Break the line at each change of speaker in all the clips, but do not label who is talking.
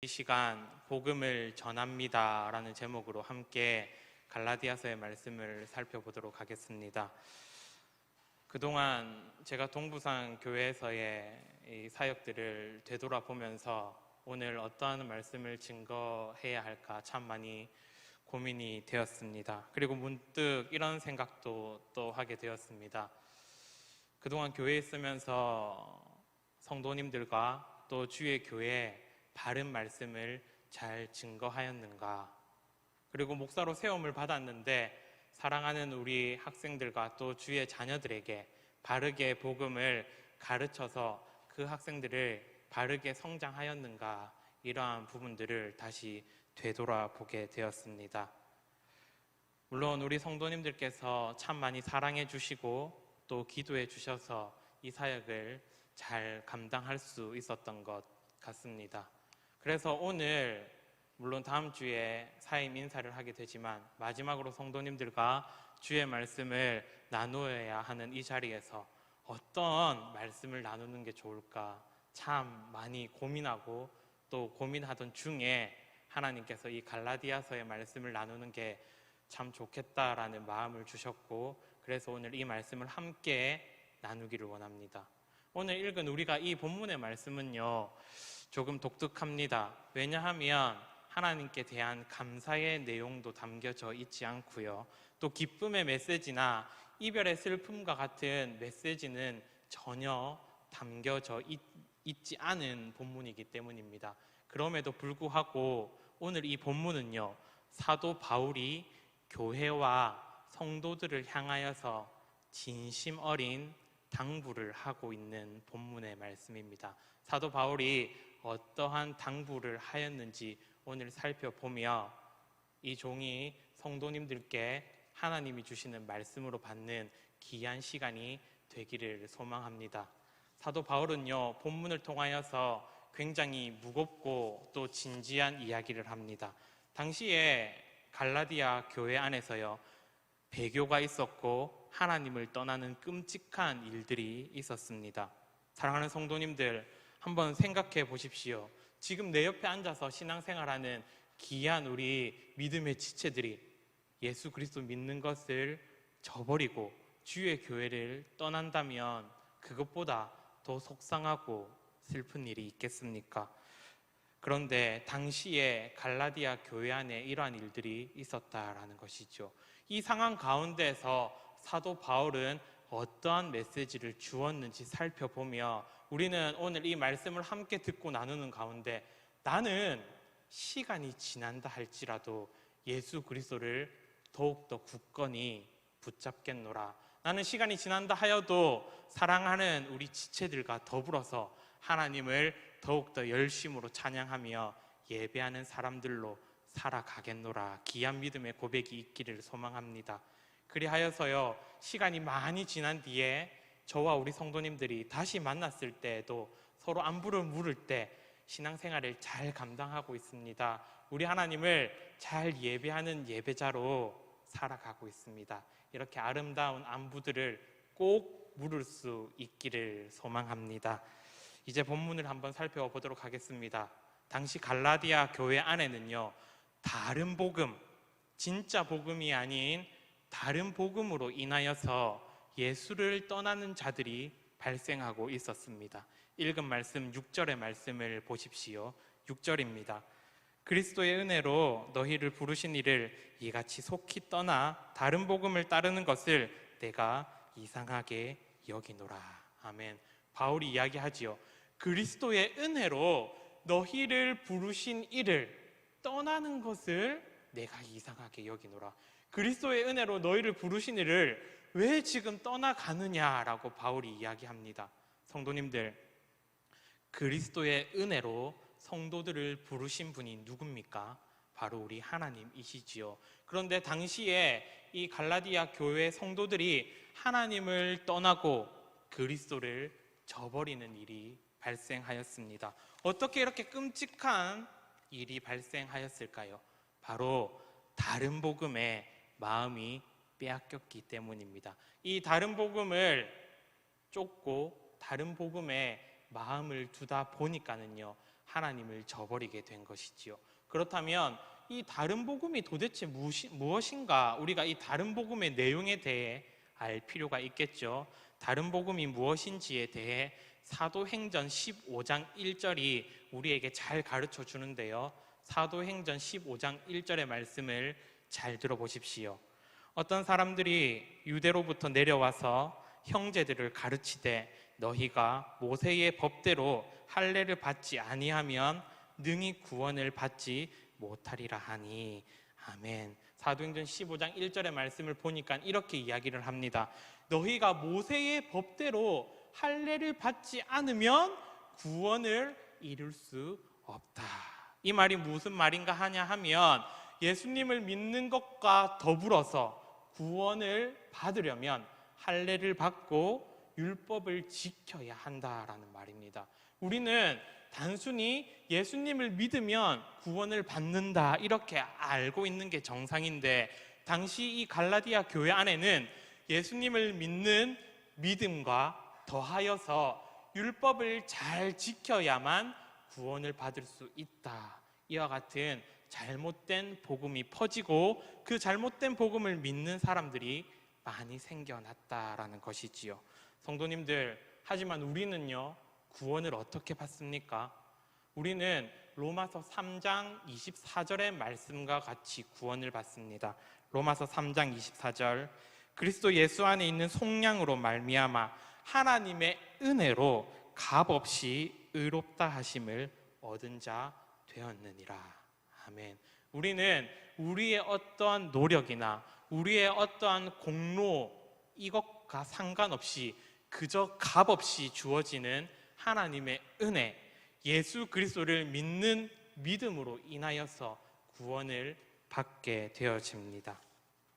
이 시간 복음을 전합니다 라는 제목으로 함께 갈라디아서의 말씀을 살펴보도록 하겠습니다. 그동안 제가 동부산 교회에서의 이 사역들을 되돌아보면서 오늘 어떠한 말씀을 증거해야 할까 참 많이 고민이 되었습니다. 그리고 문득 이런 생각도 또 하게 되었습니다. 그동안 교회에 있으면서 성도님들과 또 주의 교회에 바른 말씀을 잘 증거하였는가? 그리고 목사로 세움을 받았는데 사랑하는 우리 학생들과 또 주의 자녀들에게 바르게 복음을 가르쳐서 그 학생들을 바르게 성장하였는가? 이러한 부분들을 다시 되돌아보게 되었습니다. 물론 우리 성도님들께서 참 많이 사랑해 주시고 또 기도해 주셔서 이 사역을 잘 감당할 수 있었던 것 같습니다. 그래서 오늘 물론 다음 주에 사임 인사를 하게 되지만 마지막으로 성도님들과 주의 말씀을 나누어야 하는 이 자리에서 어떤 말씀을 나누는 게 좋을까 참 많이 고민하고 또 고민하던 중에 하나님께서 이 갈라디아서의 말씀을 나누는 게 참 좋겠다라는 마음을 주셨고, 그래서 오늘 이 말씀을 함께 나누기를 원합니다. 오늘 읽은 우리가 이 본문의 말씀은요 조금 독특합니다. 왜냐하면 하나님께 대한 감사의 내용도 담겨져 있지 않고요, 또 기쁨의 메시지나 이별의 슬픔과 같은 메시지는 전혀 담겨져 있지 않은 본문이기 때문입니다. 그럼에도 불구하고 오늘 이 본문은요 사도 바울이 교회와 성도들을 향하여서 진심 어린 당부를 하고 있는 본문의 말씀입니다. 사도 바울이 어떠한 당부를 하였는지 오늘 살펴보며 이 종이 성도님들께 하나님이 주시는 말씀으로 받는 귀한 시간이 되기를 소망합니다. 사도 바울은요 본문을 통하여서 굉장히 무겁고 또 진지한 이야기를 합니다. 당시에 갈라디아 교회 안에서요 배교가 있었고 하나님을 떠나는 끔찍한 일들이 있었습니다. 사랑하는 성도님들, 한번 생각해 보십시오. 지금 내 옆에 앉아서 신앙생활하는 귀한 우리 믿음의 지체들이 예수 그리스도 믿는 것을 저버리고 주의 교회를 떠난다면 그것보다 더 속상하고 슬픈 일이 있겠습니까? 그런데 당시에 갈라디아 교회 안에 이러한 일들이 있었다라는 것이죠. 이 상황 가운데서 사도 바울은 어떠한 메시지를 주었는지 살펴보며 우리는 오늘 이 말씀을 함께 듣고 나누는 가운데 나는 시간이 지난다 할지라도 예수 그리스도를 더욱더 굳건히 붙잡겠노라. 나는 시간이 지난다 하여도 사랑하는 우리 지체들과 더불어서 하나님을 더욱더 열심으로 찬양하며 예배하는 사람들로 살아가겠노라. 귀한 믿음의 고백이 있기를 소망합니다. 그리하여서요 시간이 많이 지난 뒤에 저와 우리 성도님들이 다시 만났을 때에도 서로 안부를 물을 때 신앙생활을 잘 감당하고 있습니다. 우리 하나님을 잘 예배하는 예배자로 살아가고 있습니다. 이렇게 아름다운 안부들을 꼭 물을 수 있기를 소망합니다. 이제 본문을 한번 살펴보도록 하겠습니다. 당시 갈라디아 교회 안에는요 다른 복음, 진짜 복음이 아닌 다른 복음으로 인하여서 예수를 떠나는 자들이 발생하고 있었습니다. 읽은 말씀 6절의 말씀을 보십시오. 6절입니다. 그리스도의 은혜로 너희를 부르신 이를 이같이 속히 떠나 다른 복음을 따르는 것을 내가 이상하게 여기노라. 아멘. 바울이 이야기하지요. 그리스도의 은혜로 너희를 부르신 이를 떠나는 것을 내가 이상하게 여기노라. 그리스도의 은혜로 너희를 부르신 이를 왜 지금 떠나가느냐라고 바울이 이야기합니다. 성도님들, 그리스도의 은혜로 성도들을 부르신 분이 누굽니까? 바로 우리 하나님이시지요. 그런데 당시에 이 갈라디아 교회 성도들이 하나님을 떠나고 그리스도를 저버리는 일이 발생하였습니다. 어떻게 이렇게 끔찍한 일이 발생하였을까요? 바로 다른 복음에 마음이 빼앗겼기 때문입니다. 이 다른 복음을 쫓고 다른 복음에 마음을 두다 보니까는요 하나님을 저버리게 된 것이지요. 그렇다면 이 다른 복음이 도대체 무엇인가, 우리가 이 다른 복음의 내용에 대해 알 필요가 있겠죠. 다른 복음이 무엇인지에 대해 사도행전 15장 1절이 우리에게 잘 가르쳐 주는데요. 사도행전 15장 1절의 말씀을 잘 들어보십시오. 어떤 사람들이 유대로부터 내려와서 형제들을 가르치되 너희가 모세의 법대로 할례를 받지 아니하면 능히 구원을 받지 못하리라 하니. 아멘. 사도행전 15장 1절의 말씀을 보니까 이렇게 이야기를 합니다. 너희가 모세의 법대로 할례를 받지 않으면 구원을 이룰 수 없다. 이 말이 무슨 말인가 하냐 하면 예수님을 믿는 것과 더불어서 구원을 받으려면 할례를 받고 율법을 지켜야 한다라는 말입니다. 우리는 단순히 예수님을 믿으면 구원을 받는다 이렇게 알고 있는 게 정상인데, 당시 이 갈라디아 교회 안에는 예수님을 믿는 믿음과 더하여서 율법을 잘 지켜야만 구원을 받을 수 있다, 이와 같은 잘못된 복음이 퍼지고 그 잘못된 복음을 믿는 사람들이 많이 생겨났다라는 것이지요. 성도님들, 하지만 우리는요, 구원을 어떻게 받습니까? 우리는 로마서 3장 24절의 말씀과 같이 구원을 받습니다. 로마서 3장 24절, 그리스도 예수 안에 있는 속량으로 말미암아 하나님의 은혜로 값없이 의롭다 하심을 얻은 자 되었느니라. 아멘. 우리는 우리의 어떠한 노력이나 우리의 어떠한 공로 이것과 상관없이 그저 값없이 주어지는 하나님의 은혜, 예수 그리스도를 믿는 믿음으로 인하여서 구원을 받게 되어집니다.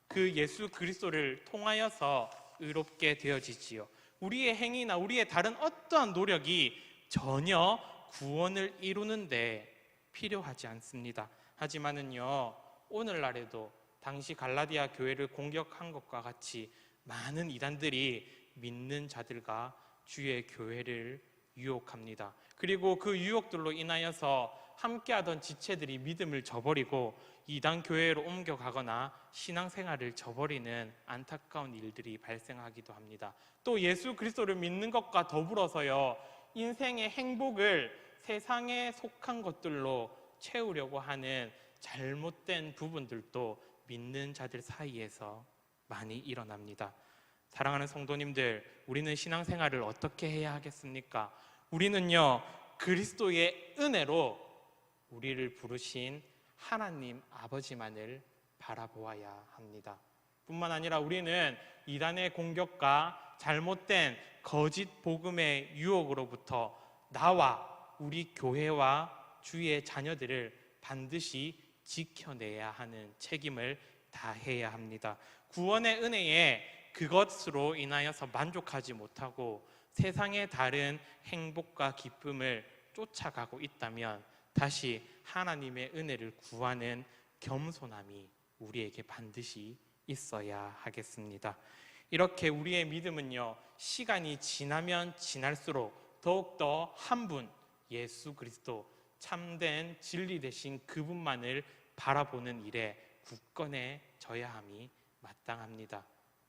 그 예수 그리스도를 통하여서 의롭게 되어지지요. 우리의 행위나 우리의 다른 어떠한 노력이 전혀 구원을 이루는데 필요하지 않습니다. 하지만은요, 오늘날에도 당시 갈라디아 교회를 공격한 것과 같이 많은 이단들이 믿는 자들과 주의 교회를 유혹합니다. 그리고 그 유혹들로 인하여서 함께하던 지체들이 믿음을 저버리고 이단 교회로 옮겨가거나 신앙생활을 저버리는 안타까운 일들이 발생하기도 합니다. 또 예수 그리스도를 믿는 것과 더불어서요, 인생의 행복을 세상에 속한 것들로 채우려고 하는 잘못된 부분들도 믿는 자들 사이에서 많이 일어납니다. 사랑하는 성도님들, 우리는 신앙생활을 어떻게 해야 하겠습니까? 우리는요, 그리스도의 은혜로 우리를 부르신 하나님 아버지만을 바라보아야 합니다. 뿐만 아니라 우리는 이단의 공격과 잘못된 거짓 복음의 유혹으로부터 나와 우리 교회와 주의 자녀들을 반드시 지켜내야 하는 책임을 다해야 합니다. 구원의 은혜에 그것으로 인하여서 만족하지 못하고 세상의 다른 행복과 기쁨을 쫓아가고 있다면 다시 하나님의 은혜를 구하는 겸손함이 우리에게 반드시 있어야 하겠습니다. 이렇게 우리의 믿음은요, 시간이 지나면 지날수록 더욱더 한 분, 예수 그리스도, 참된 진리 되신 그분만을 바라보는 일에 굳건해져야 함이 마땅합니다.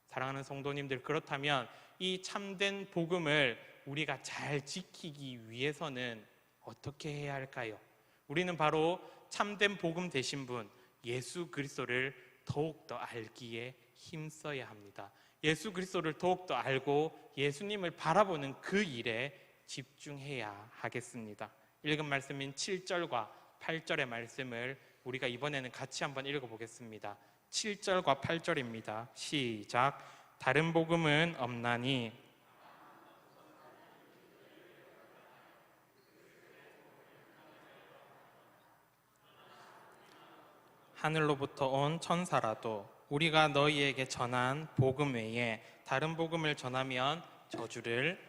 사랑하는 성도님들, 그렇다면 이 참된 복음을 우리가 잘 지키기 위해서는 어떻게 해야 할까요? 우리는 바로 참된 복음 되신 분 예수 그리스도를 더욱더 알기에 힘써야 합니다. 예수 그리스도를 더욱더 알고 예수님을 바라보는 그 일에 집중해야 하겠습니다. 읽은 말씀인 7절과 8절의 말씀을 우리가 이번에는 같이 한번 읽어보겠습니다. 7절과 8절입니다. 시작. 다른 복음은 없나니 하늘로부터 온 천사라도 우리가 너희에게 전한 복음 외에 다른 복음을 전하면 저주를.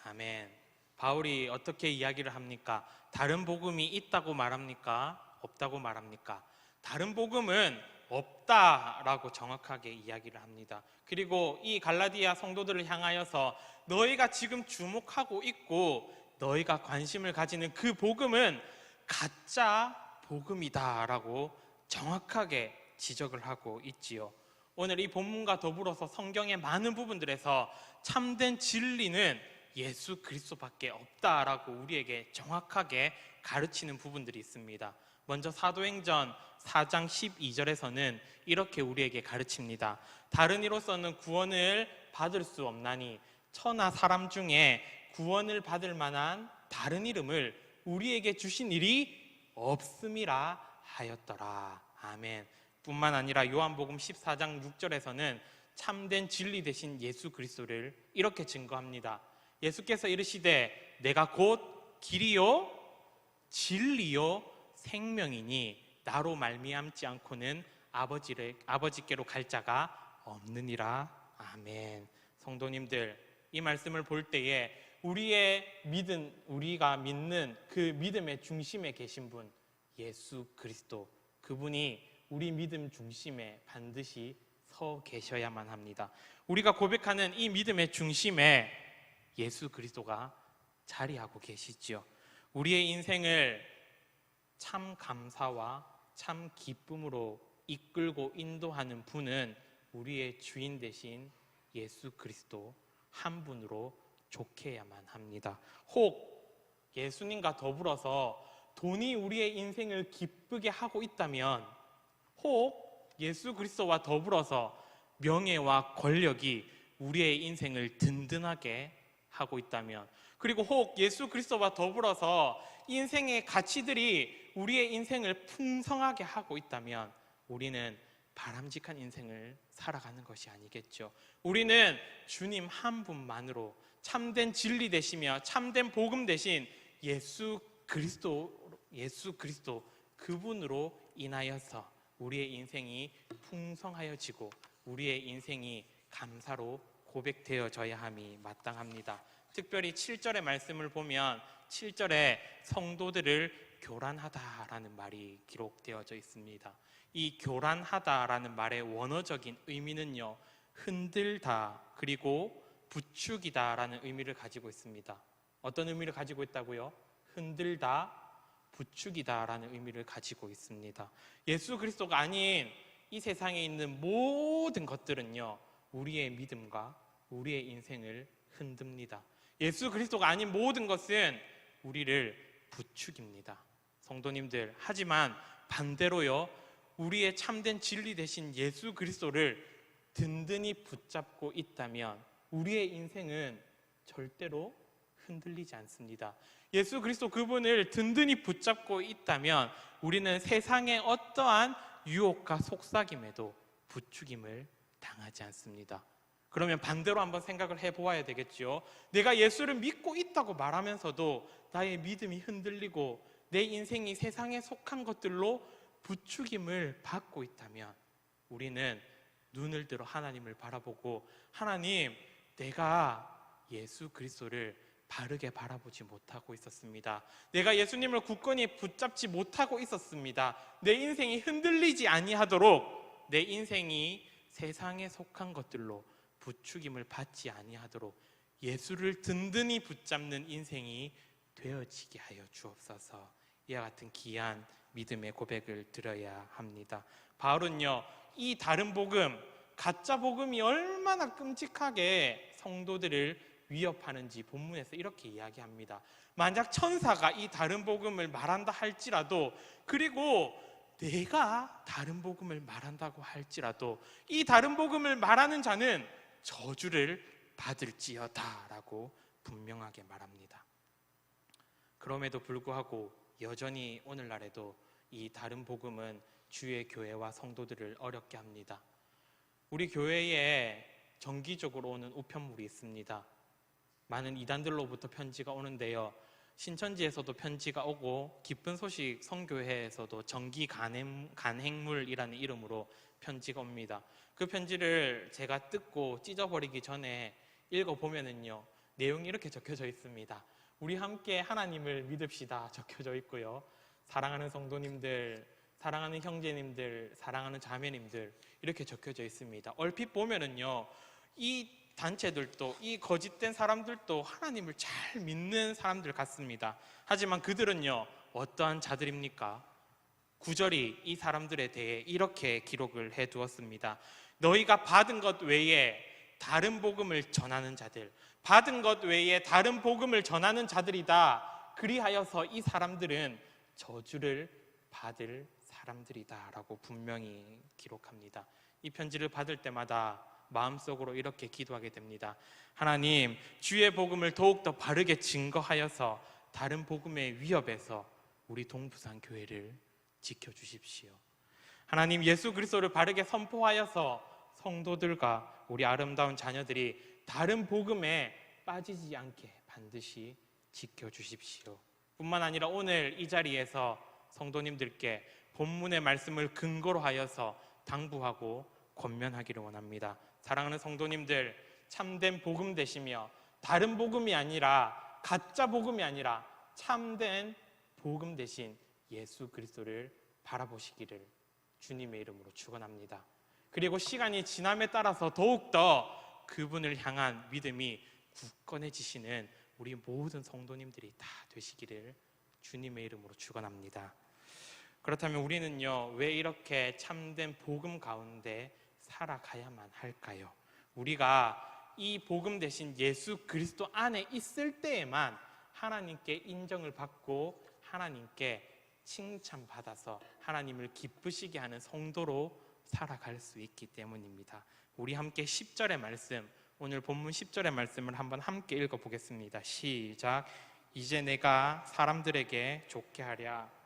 아멘. 바울이 어떻게 이야기를 합니까? 다른 복음이 있다고 말합니까? 없다고 말합니까? 다른 복음은 없다라고 정확하게 이야기를 합니다. 그리고 이 갈라디아 성도들을 향하여서 너희가 지금 주목하고 있고 너희가 관심을 가지는 그 복음은 가짜 복음이다라고 정확하게 지적을 하고 있지요. 오늘 이 본문과 더불어서 성경의 많은 부분들에서 참된 진리는 예수 그리스도밖에 없다라고 우리에게 정확하게 가르치는 부분들이 있습니다. 먼저 사도행전 4장 12절에서는 이렇게 우리에게 가르칩니다. 다른 이로서는 구원을 받을 수 없나니 천하 사람 중에 구원을 받을 만한 다른 이름을 우리에게 주신 일이 없음이라 하였더라. 아멘. 뿐만 아니라 요한복음 14장 6절에서는 참된 진리 되신 예수 그리스도를 이렇게 증거합니다. 예수께서 이르시되 내가 곧 길이요 진리요 생명이니 나로 말미암지 않고는 아버지께로 갈 자가 없느니라. 아멘. 성도님들, 이 말씀을 볼 때에 우리가 믿는 그 믿음의 중심에 계신 분 예수 그리스도, 그분이 우리 믿음 중심에 반드시 서 계셔야만 합니다. 우리가 고백하는 이 믿음의 중심에 예수 그리스도가 자리하고 계시지요. 우리의 인생을 참 감사와 참 기쁨으로 이끌고 인도하는 분은 우리의 주인 되신 예수 그리스도 한 분으로 족해야만 합니다. 혹 예수님과 더불어서 돈이 우리의 인생을 기쁘게 하고 있다면, 혹 예수 그리스도와 더불어서 명예와 권력이 우리의 인생을 든든하게 하고 있다면, 그리고 혹 예수 그리스도와 더불어서 인생의 가치들이 우리의 인생을 풍성하게 하고 있다면 우리는 바람직한 인생을 살아가는 것이 아니겠죠. 우리는 주님 한 분만으로 참된 진리 되시며 참된 복음 되신 예수 그리스도 그분으로 인하여서 우리의 인생이 풍성하여지고 우리의 인생이 감사로 고백되어져야 함이 마땅합니다. 특별히 7절의 말씀을 보면 7절에 성도들을 교란하다라는 말이 기록되어져 있습니다. 이 교란하다라는 말의 원어적인 의미는요, 흔들다 그리고 부추기다라는 의미를 가지고 있습니다. 어떤 의미를 가지고 있다고요? 흔들다, 부추기다라는 의미를 가지고 있습니다. 예수 그리스도가 아닌 이 세상에 있는 모든 것들은요, 우리의 믿음과 우리의 인생을 흔듭니다. 예수 그리스도가 아닌 모든 것은 우리를 부추깁니다. 성도님들, 하지만 반대로요, 우리의 참된 진리 되신 예수 그리스도를 든든히 붙잡고 있다면 우리의 인생은 절대로 흔들리지 않습니다. 예수 그리스도 그분을 든든히 붙잡고 있다면 우리는 세상의 어떠한 유혹과 속삭임에도 부추김을 당하지 않습니다. 그러면 반대로 한번 생각을 해보아야 되겠죠. 내가 예수를 믿고 있다고 말하면서도 나의 믿음이 흔들리고 내 인생이 세상에 속한 것들로 부추김을 받고 있다면 우리는 눈을 들어 하나님을 바라보고, 하나님, 내가 예수 그리스도를 바르게 바라보지 못하고 있었습니다. 내가 예수님을 굳건히 붙잡지 못하고 있었습니다. 내 인생이 흔들리지 아니하도록, 내 인생이 세상에 속한 것들로 부추김을 받지 아니하도록 예수를 든든히 붙잡는 인생이 되어지게 하여 주옵소서. 이와 같은 귀한 믿음의 고백을 드려야 합니다. 바울은요, 이 다른 복음, 가짜 복음이 얼마나 끔찍하게 성도들을 위협하는지 본문에서 이렇게 이야기합니다. 만약 천사가 이 다른 복음을 말한다 할지라도, 그리고 내가 다른 복음을 말한다고 할지라도 이 다른 복음을 말하는 자는 저주를 받을지어다 라고 분명하게 말합니다. 그럼에도 불구하고 여전히 오늘날에도 이 다른 복음은 주의 교회와 성도들을 어렵게 합니다. 우리 교회에 정기적으로 오는 우편물이 있습니다. 많은 이단들로부터 편지가 오는데요, 신천지에서도 편지가 오고 기쁜 소식 선교회에서도 정기 간행물이라는 이름으로 편지가 옵니다. 그 편지를 제가 뜯고 찢어버리기 전에 읽어보면은요, 내용이 이렇게 적혀져 있습니다. 우리 함께 하나님을 믿읍시다 적혀져 있고요, 사랑하는 성도님들, 사랑하는 형제님들, 사랑하는 자매님들, 이렇게 적혀져 있습니다. 얼핏 보면은요, 이 단체들도, 이 거짓된 사람들도 하나님을 잘 믿는 사람들 같습니다. 하지만 그들은요, 어떠한 자들입니까? 9절이 이 사람들에 대해 이렇게 기록을 해두었습니다. 너희가 받은 것 외에 다른 복음을 전하는 자들, 받은 것 외에 다른 복음을 전하는 자들이다. 그리하여서 이 사람들은 저주를 받을 사람들이다 라고 분명히 기록합니다. 이 편지를 받을 때마다 마음속으로 이렇게 기도하게 됩니다. 하나님, 주의 복음을 더욱더 바르게 증거하여서 다른 복음의 위협에서 우리 동부산 교회를 지켜주십시오. 하나님, 예수 그리스도를 바르게 선포하여서 성도들과 우리 아름다운 자녀들이 다른 복음에 빠지지 않게 반드시 지켜주십시오. 뿐만 아니라 오늘 이 자리에서 성도님들께 본문의 말씀을 근거로 하여서 당부하고 권면하기를 원합니다. 사랑하는 성도님들, 참된 복음 되시며 다른 복음이 아니라, 가짜 복음이 아니라 참된 복음 되신 예수 그리스도를 바라보시기를 주님의 이름으로 축원합니다. 그리고 시간이 지남에 따라서 더욱더 그분을 향한 믿음이 굳건해지시는 우리 모든 성도님들이 다 되시기를 주님의 이름으로 축원합니다. 그렇다면 우리는요, 왜 이렇게 참된 복음 가운데 살아가야만 할까요? 우리가 이 복음 대신 예수 그리스도 안에 있을 때에만 하나님께 인정을 받고 하나님께 칭찬받아서 하나님을 기쁘시게 하는 성도로 살아갈 수 있기 때문입니다. 우리 함께 10절의 말씀, 오늘 본문 10절의 말씀을 한번 함께 읽어보겠습니다. 시작. 이제 내가 사람들에게 좋게 하랴.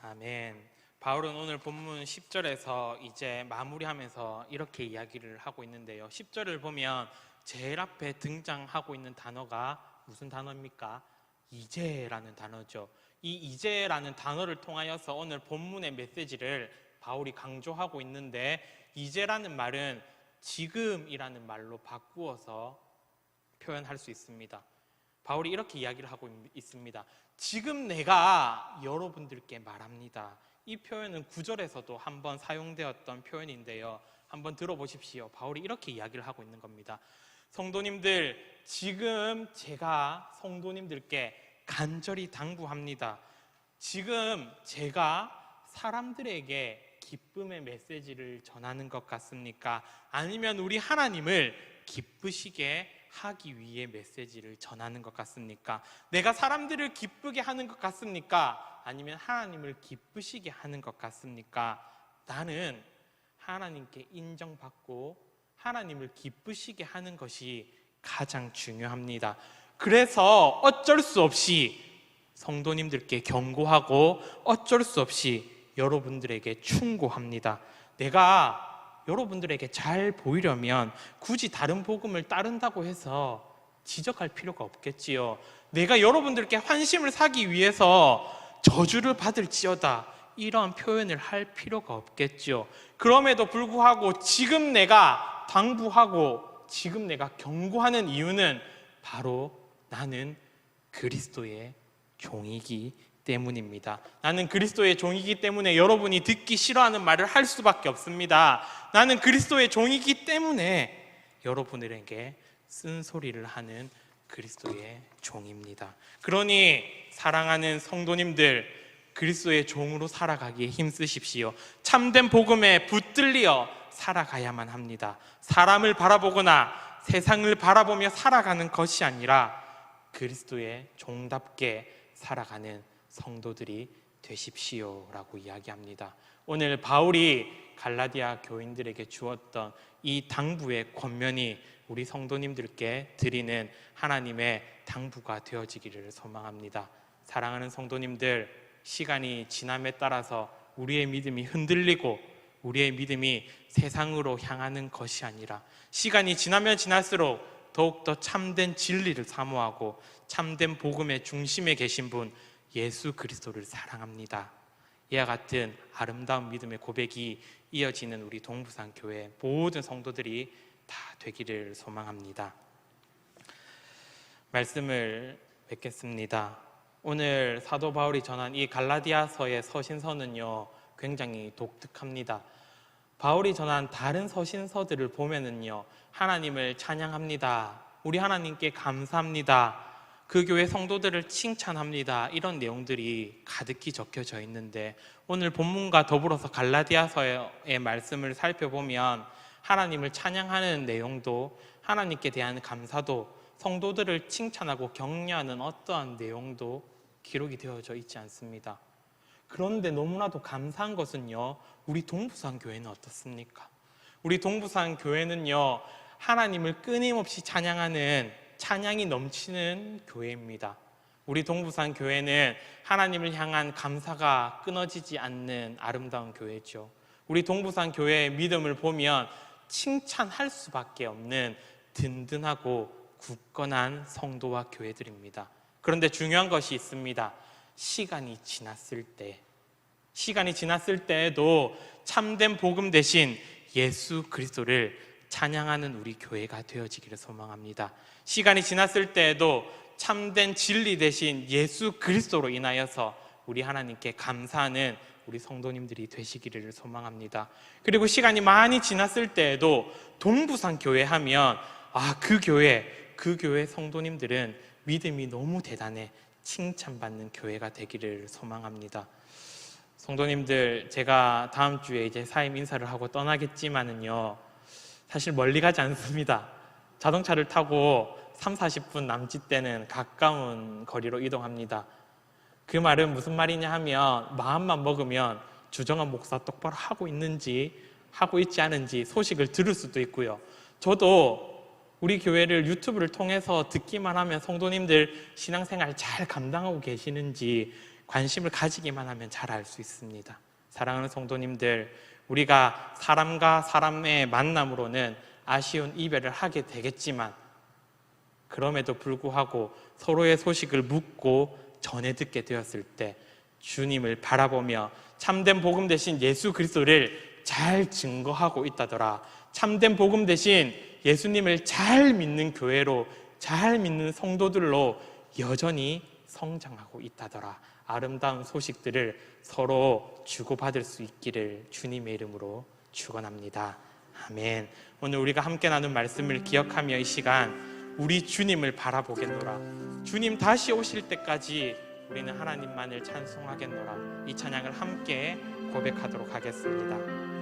아멘. 바울은 오늘 본문 10절에서 이제 마무리하면서 이렇게 이야기를 하고 있는데요. 10절을 보면 제일 앞에 등장하고 있는 단어가 무슨 단어입니까? 이제라는 단어죠. 이 이제라는 단어를 통하여서 오늘 본문의 메시지를 바울이 강조하고 있는데, 이제라는 말은 지금이라는 말로 바꾸어서 표현할 수 있습니다. 바울이 이렇게 이야기를 하고 있습니다. 지금 내가 여러분들께 말합니다. 이 표현은 9절에서도 한번 사용되었던 표현인데요. 한번 들어보십시오. 바울이 이렇게 이야기를 하고 있는 겁니다. 성도님들, 지금 제가 성도님들께 간절히 당부합니다. 지금 제가 사람들에게 기쁨의 메시지를 전하는 것 같습니까? 아니면 우리 하나님을 기쁘시게 하기 위해 메시지를 전하는 것 같습니까? 내가 사람들을 기쁘게 하는 것 같습니까? 아니면 하나님을 기쁘시게 하는 것 같습니까? 나는 하나님께 인정받고 하나님을 기쁘시게 하는 것이 가장 중요합니다. 그래서 어쩔 수 없이 성도님들께 경고하고 어쩔 수 없이 여러분들에게 충고합니다. 내가 여러분들에게 잘 보이려면 굳이 다른 복음을 따른다고 해서 지적할 필요가 없겠지요. 내가 여러분들께 환심을 사기 위해서 저주를 받을지어다, 이런 표현을 할 필요가 없겠죠. 그럼에도 불구하고 지금 내가 당부하고 지금 내가 경고하는 이유는 바로 나는 그리스도의 종이기 때문입니다. 나는 그리스도의 종이기 때문에 여러분이 듣기 싫어하는 말을 할 수밖에 없습니다. 나는 그리스도의 종이기 때문에 여러분들에게 쓴소리를 하는 그리스도의 종입니다. 그러니 사랑하는 성도님들, 그리스도의 종으로 살아가기에 힘쓰십시오. 참된 복음에 붙들려 살아가야만 합니다. 사람을 바라보거나 세상을 바라보며 살아가는 것이 아니라 그리스도의 종답게 살아가는 성도들이 되십시오라고 이야기합니다. 오늘 바울이 갈라디아 교인들에게 주었던 이 당부의 권면이 우리 성도님들께 드리는 하나님의 당부가 되어지기를 소망합니다. 사랑하는 성도님들, 시간이 지남에 따라서 우리의 믿음이 흔들리고 우리의 믿음이 세상으로 향하는 것이 아니라 시간이 지나면 지날수록 더욱더 참된 진리를 사모하고 참된 복음의 중심에 계신 분 예수 그리스도를 사랑합니다. 이와 같은 아름다운 믿음의 고백이 이어지는 우리 동부산 교회 모든 성도들이 다 되기를 소망합니다. 말씀을 맺겠습니다. 오늘 사도 바울이 전한 이 갈라디아서의 서신서는요, 굉장히 독특합니다. 바울이 전한 다른 서신서들을 보면은요, 하나님을 찬양합니다, 우리 하나님께 감사합니다, 그 교회 성도들을 칭찬합니다, 이런 내용들이 가득히 적혀져 있는데, 오늘 본문과 더불어서 갈라디아서의 말씀을 살펴보면 하나님을 찬양하는 내용도, 하나님께 대한 감사도, 성도들을 칭찬하고 격려하는 어떠한 내용도 기록이 되어져 있지 않습니다. 그런데 너무나도 감사한 것은요, 우리 동부산 교회는 어떻습니까? 우리 동부산 교회는요, 하나님을 끊임없이 찬양하는, 찬양이 넘치는 교회입니다. 우리 동부산 교회는 하나님을 향한 감사가 끊어지지 않는 아름다운 교회죠. 우리 동부산 교회의 믿음을 보면 칭찬할 수밖에 없는 든든하고 굳건한 성도와 교회들입니다. 그런데 중요한 것이 있습니다. 시간이 지났을 때에도 참된 복음 대신 예수 그리스도를 찬양하는 우리 교회가 되어지기를 소망합니다. 시간이 지났을 때에도 참된 진리 대신 예수 그리스도로 인하여서 우리 하나님께 감사하는 우리 성도님들이 되시기를 소망합니다. 그리고 시간이 많이 지났을 때에도 동부산 교회 하면 그 교회 성도님들은 믿음이 너무 대단해 칭찬받는 교회가 되기를 소망합니다. 성도님들, 제가 다음 주에 이제 사임 인사를 하고 떠나겠지만은요, 사실 멀리 가지 않습니다. 자동차를 타고 30-40분 남짓 되는 가까운 거리로 이동합니다. 그 말은 무슨 말이냐 하면, 마음만 먹으면 주정한 목사 똑바로 하고 있는지 하고 있지 않은지 소식을 들을 수도 있고요. 저도 우리 교회를 유튜브를 통해서 듣기만 하면 성도님들 신앙생활 잘 감당하고 계시는지 관심을 가지기만 하면 잘 알 수 있습니다. 사랑하는 성도님들, 우리가 사람과 사람의 만남으로는 아쉬운 이별을 하게 되겠지만, 그럼에도 불구하고 서로의 소식을 묻고 전해 듣게 되었을 때 주님을 바라보며 참된 복음 대신 예수 그리스도를 잘 증거하고 있다더라, 참된 복음 대신 예수님을 잘 믿는 교회로, 잘 믿는 성도들로 여전히 성장하고 있다더라, 아름다운 소식들을 서로 주고받을 수 있기를 주님의 이름으로 축원합니다. 아멘. 오늘 우리가 함께 나눈 말씀을 기억하며 이 시간 우리 주님을 바라보겠노라, 주님 다시 오실 때까지 우리는 하나님만을 찬송하겠노라, 이 찬양을 함께 고백하도록 하겠습니다.